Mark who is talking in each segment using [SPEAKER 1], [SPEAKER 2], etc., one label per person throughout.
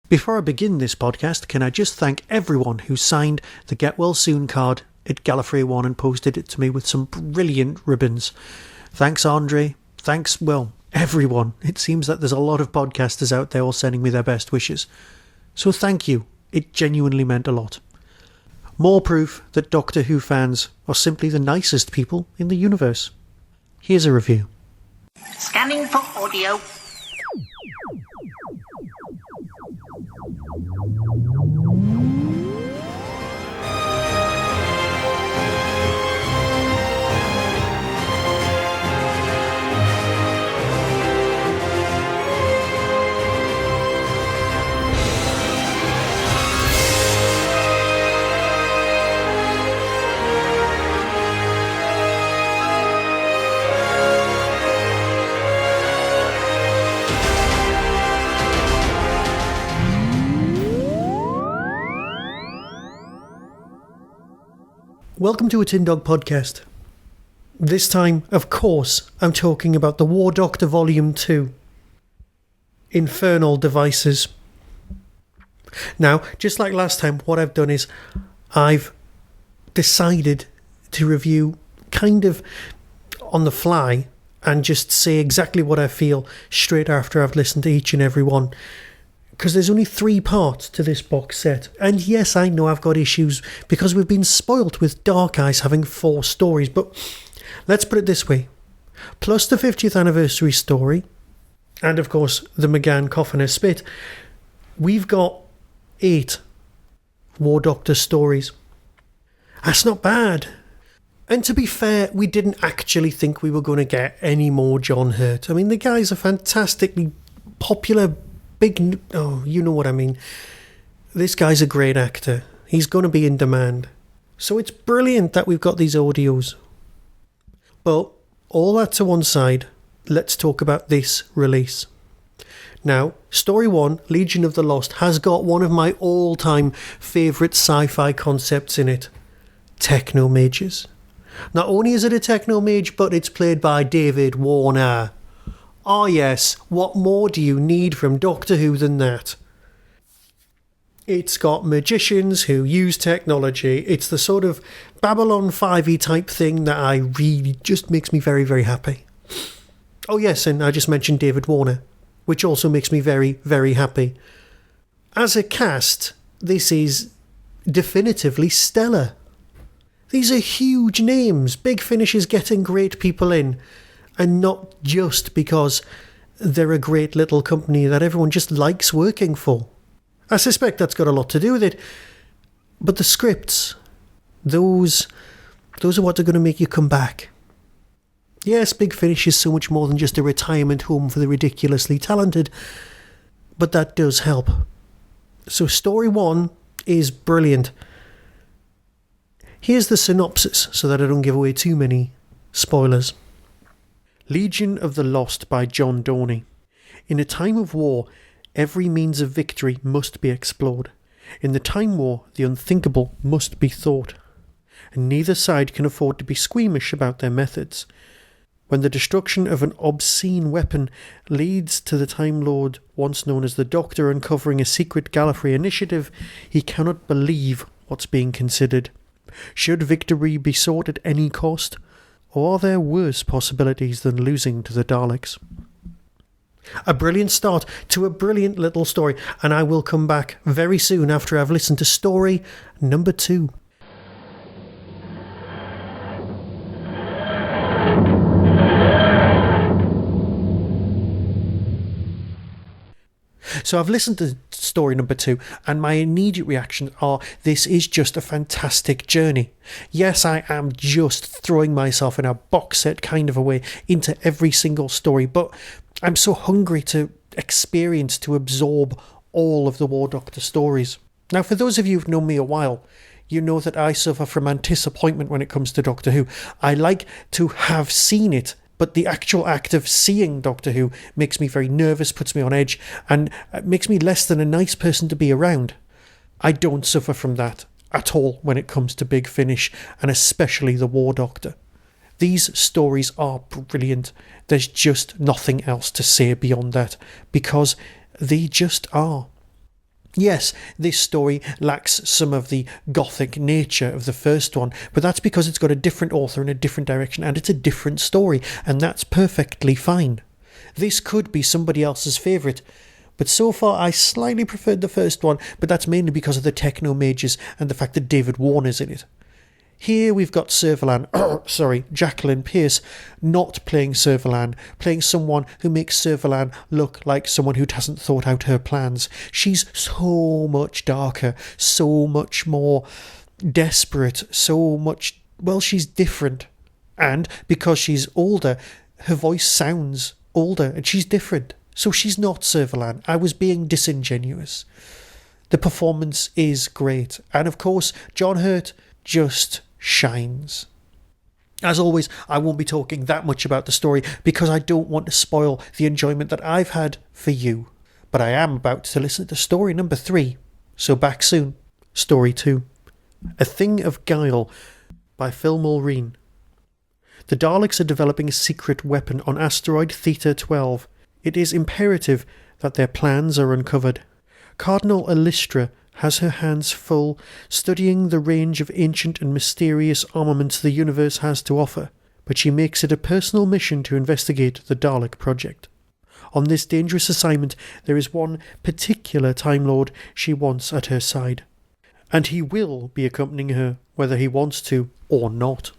[SPEAKER 1] Before I begin this podcast, can I just thank everyone who signed the Get Well Soon card at Gallifrey 1 and posted it to me with some brilliant ribbons. Thanks, Andre. Thanks, everyone. It seems that there's a lot of podcasters out there all sending me their best wishes. So thank you. It genuinely meant a lot. More proof that Doctor Who fans are simply the nicest people in the universe. Here's a review.
[SPEAKER 2] Scanning for audio.
[SPEAKER 1] Welcome to a Tin Dog podcast. This time, of course, I'm talking about the War Doctor Volume 2, Infernal Devices. Now, just like last time, what I've done is I've decided to review kind of on the fly and just say exactly what I feel straight after I've listened to each and every one. Because there's only 3 parts to this box set. And yes, I know I've got issues because we've been spoilt with Dark Eyes having 4 stories. But let's put it this way. Plus the 50th anniversary story, and of course the McGann Coffiner Spit, we've got 8 War Doctor stories. That's not bad. And to be fair, we didn't actually think we were going to get any more John Hurt. I mean, the guy's a fantastically popular you know what I mean. This guy's a great actor. He's going to be in demand. So it's brilliant that we've got these audios. But all that to one side, let's talk about this release. Now, Story 1, Legion of the Lost, has got one of my all-time favourite sci-fi concepts in it. Techno Mages. Not only is it a Techno Mage, but it's played by David Warner. Oh yes, what more do you need from Doctor Who than that? It's got magicians who use technology. It's the sort of Babylon 5-y type thing that I really just makes me very, very happy. Oh yes, and I just mentioned David Warner, which also makes me very, very happy. As a cast, this is definitively stellar. These are huge names. Big Finish is getting great people in. And not just because they're a great little company that everyone just likes working for. I suspect that's got a lot to do with it. But the scripts, those are what are going to make you come back. Yes, Big Finish is so much more than just a retirement home for the ridiculously talented. But that does help. So Story 1 is brilliant. Here's the synopsis so that I don't give away too many spoilers. Legion of the Lost by John Dorney. In a time of war, every means of victory must be explored. In the Time War, the unthinkable must be thought. And neither side can afford to be squeamish about their methods. When the destruction of an obscene weapon leads to the Time Lord, once known as the Doctor, uncovering a secret Gallifrey initiative, he cannot believe what's being considered. Should victory be sought at any cost? Or are there worse possibilities than losing to the Daleks? A brilliant start to a brilliant little story, and I will come back very soon after I've listened to story number 2. So I've listened to story number 2, and my immediate reactions are, this is just a fantastic journey. Yes, I am just throwing myself in a box set kind of a way into every single story, but I'm so hungry to experience, to absorb all of the War Doctor stories. Now, for those of you who've known me a while, you know that I suffer from antidisappointment when it comes to Doctor Who. I like to have seen it, but the actual act of seeing Doctor Who makes me very nervous, puts me on edge, and makes me less than a nice person to be around. I don't suffer from that at all when it comes to Big Finish, and especially the War Doctor. These stories are brilliant. There's just nothing else to say beyond that, because they just are. Yes, this story lacks some of the gothic nature of the first one, but that's because it's got a different author in a different direction, and it's a different story, and that's perfectly fine. This could be somebody else's favourite, but so far I slightly preferred the first one, but that's mainly because of the techno mages and the fact that David Warner's in it. Here we've got Jacqueline Pearce not playing Servalan, playing someone who makes Servalan look like someone who hasn't thought out her plans. She's so much darker, so much more desperate, she's different. And because she's older, her voice sounds older and she's different. So she's not Servalan. I was being disingenuous. The performance is great. And of course, John Hurt just shines. As always, I won't be talking that much about the story because I don't want to spoil the enjoyment that I've had for you. But I am about to listen to story number 3. So back soon. Story 2. A Thing of Guile by Phil Mulreen. The Daleks are developing a secret weapon on asteroid Theta 12. It is imperative that their plans are uncovered. Cardinal Elistra has her hands full studying the range of ancient and mysterious armaments the universe has to offer, but she makes it a personal mission to investigate the Dalek project. On this dangerous assignment, there is one particular Time Lord she wants at her side, and he will be accompanying her whether he wants to or not.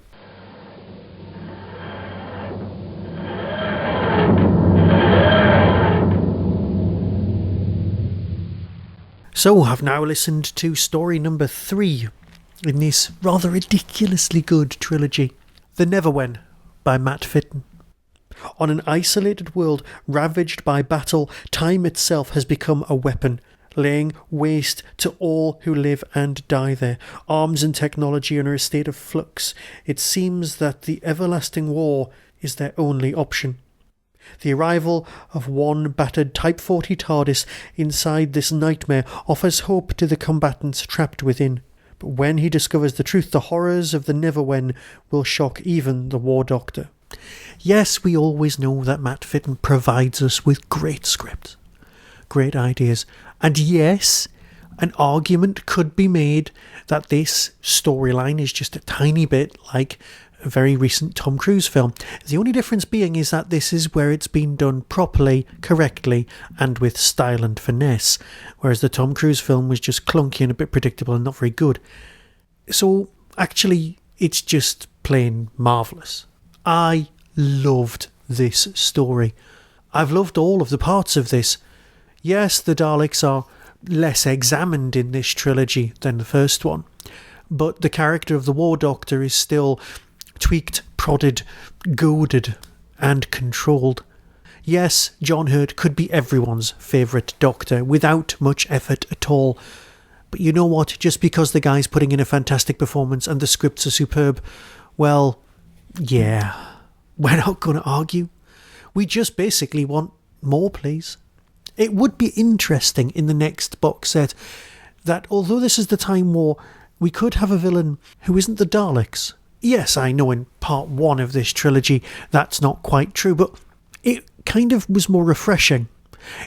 [SPEAKER 1] So, I've now listened to story number 3 in this rather ridiculously good trilogy, The Neverwhen by Matt Fitton. On an isolated world ravaged by battle, time itself has become a weapon, laying waste to all who live and die there. Arms and technology are in a state of flux. It seems that the everlasting war is their only option. The arrival of one battered Type 40 TARDIS inside this nightmare offers hope to the combatants trapped within. But when he discovers the truth, the horrors of the Neverwhen will shock even the War Doctor. Yes, we always know that Matt Fitton provides us with great scripts, great ideas. And yes, an argument could be made that this storyline is just a tiny bit like a very recent Tom Cruise film. The only difference being is that this is where it's been done properly, correctly, and with style and finesse, whereas the Tom Cruise film was just clunky and a bit predictable and not very good. So, actually, it's just plain marvellous. I loved this story. I've loved all of the parts of this. Yes, the Daleks are less examined in this trilogy than the first one, but the character of the War Doctor is still tweaked, prodded, goaded, and controlled. Yes, John Hurt could be everyone's favourite Doctor without much effort at all. But you know what? Just because the guy's putting in a fantastic performance and the scripts are superb, well, yeah, we're not going to argue. We just basically want more, please. It would be interesting in the next box set that although this is the Time War, we could have a villain who isn't the Daleks. Yes, I know in part 1 of this trilogy that's not quite true, but it kind of was more refreshing.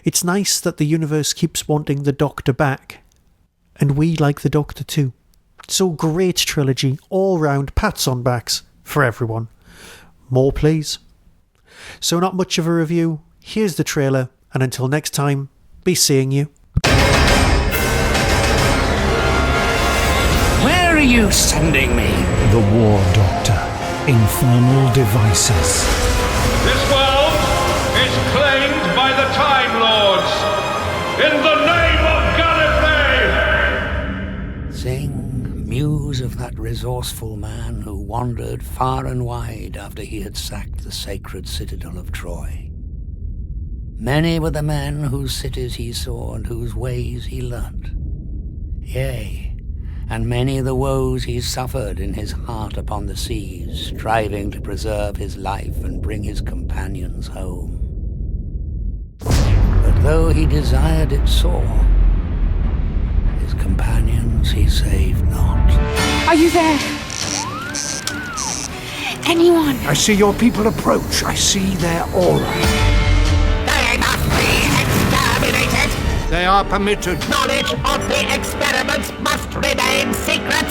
[SPEAKER 1] It's nice that the universe keeps wanting the Doctor back, and we like the Doctor too. So great trilogy, all round pats on backs for everyone. More please. So not much of a review, here's the trailer, and until next time, be seeing you.
[SPEAKER 3] Where are you sending me?
[SPEAKER 4] The War Doctor. Infernal devices.
[SPEAKER 5] This world is claimed by the Time Lords. In the name of Gallifrey!
[SPEAKER 3] Sing, muse of that resourceful man who wandered far and wide after he had sacked the sacred citadel of Troy. Many were the men whose cities he saw and whose ways he learnt. Yea, and many the woes he suffered in his heart upon the seas, striving to preserve his life and bring his companions home. But though he desired it sore, his companions he saved not.
[SPEAKER 6] Are you there? Anyone?
[SPEAKER 4] I see your people approach. I see their aura.
[SPEAKER 2] They must be exterminated!
[SPEAKER 7] They are permitted.
[SPEAKER 2] Knowledge of the experiments must remain secret.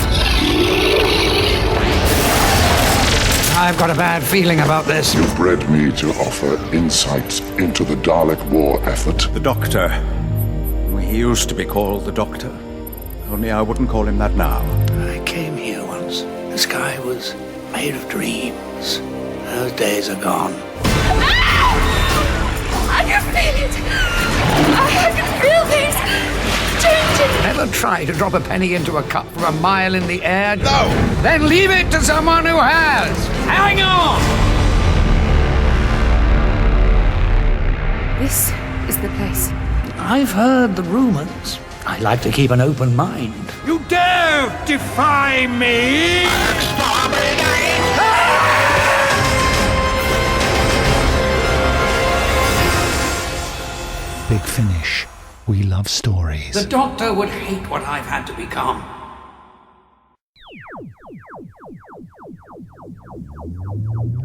[SPEAKER 3] I've got a bad feeling about this.
[SPEAKER 8] You've bred me to offer insights into the Dalek war effort.
[SPEAKER 9] The Doctor. He used to be called the Doctor. Only I wouldn't call him that now.
[SPEAKER 3] I came here once. The sky was made of dreams. Those days are gone.
[SPEAKER 6] I can feel it. I can feel things changing.
[SPEAKER 3] Never try to drop a penny into a cup from a mile in the air.
[SPEAKER 7] No!
[SPEAKER 3] Then leave it to someone who has. Hang on!
[SPEAKER 6] This is the place.
[SPEAKER 3] I've heard the rumors. I like to keep an open mind.
[SPEAKER 7] You dare defy me?
[SPEAKER 4] Big Finish. We love stories.
[SPEAKER 3] The Doctor would hate what I've had to become.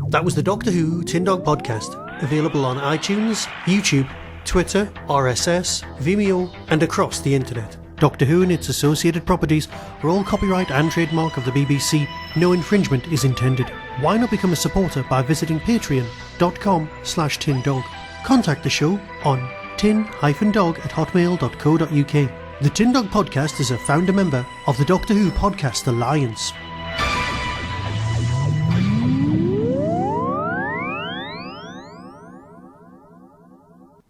[SPEAKER 1] That was the Doctor Who Tin Dog Podcast, available on iTunes, YouTube, Twitter, RSS, Vimeo, and across the internet. Doctor Who and its associated properties are all copyright and trademark of the BBC. No infringement is intended. Why not become a supporter by visiting patreon.com/tindog. Contact the show on tin-dog@hotmail.co.uk. The Tin Dog Podcast is a founder member of the Doctor Who Podcast Alliance.